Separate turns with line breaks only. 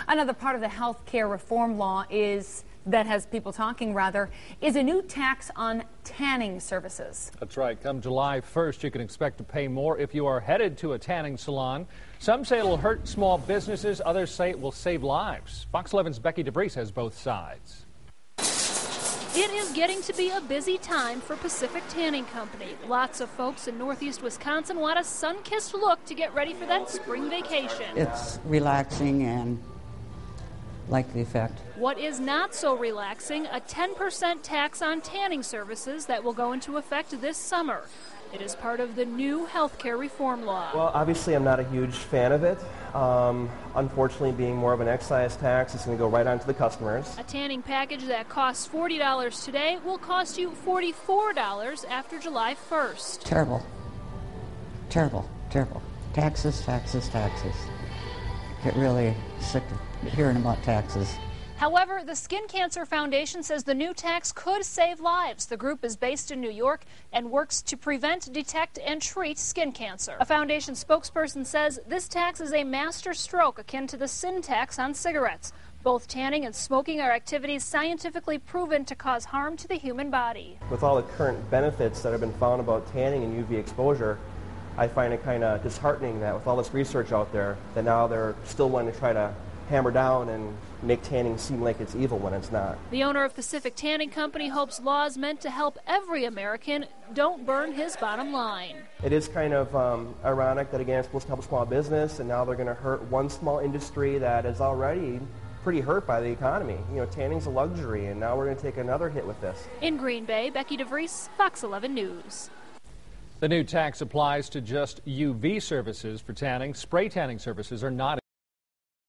Another part of the health care reform law that has people talking is a new tax on tanning services.
That's right. Come July 1st, you can expect to pay more if you are headed to a tanning salon. Some say it'll hurt small businesses. Others say it will save lives. Fox 11's Becky DeVries has both sides.
It is getting to be a busy time for Pacific Tanning Company. Lots of folks in northeast Wisconsin want a sun-kissed look to get ready for that spring vacation.
It's relaxing and like the effect.
What is not so relaxing, a 10% tax on tanning services that will go into effect this summer. It is part of the new health care reform law.
Well, obviously I'm not a huge fan of it. Unfortunately, being more of an excise tax, it's going to go right on to the customers.
A tanning package that costs $40 today will cost you $44 after July 1st.
Terrible. Terrible. Terrible. Taxes, taxes, taxes. Get really sick of hearing about taxes.
However, the Skin Cancer Foundation says the new tax could save lives. The group is based in New York and works to prevent, detect, and treat skin cancer. A foundation spokesperson says this tax is a master stroke akin to the sin tax on cigarettes. Both tanning and smoking are activities scientifically proven to cause harm to the human body.
With all the current benefits that have been found about tanning and UV exposure, I find it kind of disheartening that with all this research out there, that now they're still wanting to try to hammer down and make tanning seem like it's evil when it's not.
The owner of Pacific Tanning Company hopes laws meant to help every American don't burn his bottom line.
It is kind of ironic that, again, it's supposed to help a small business, and now they're going to hurt one small industry that is already pretty hurt by the economy. You know, tanning's a luxury, and now we're going to take another hit with this.
In Green Bay, Becky DeVries, Fox 11 News.
The new tax applies to just UV services for tanning. Spray tanning services are not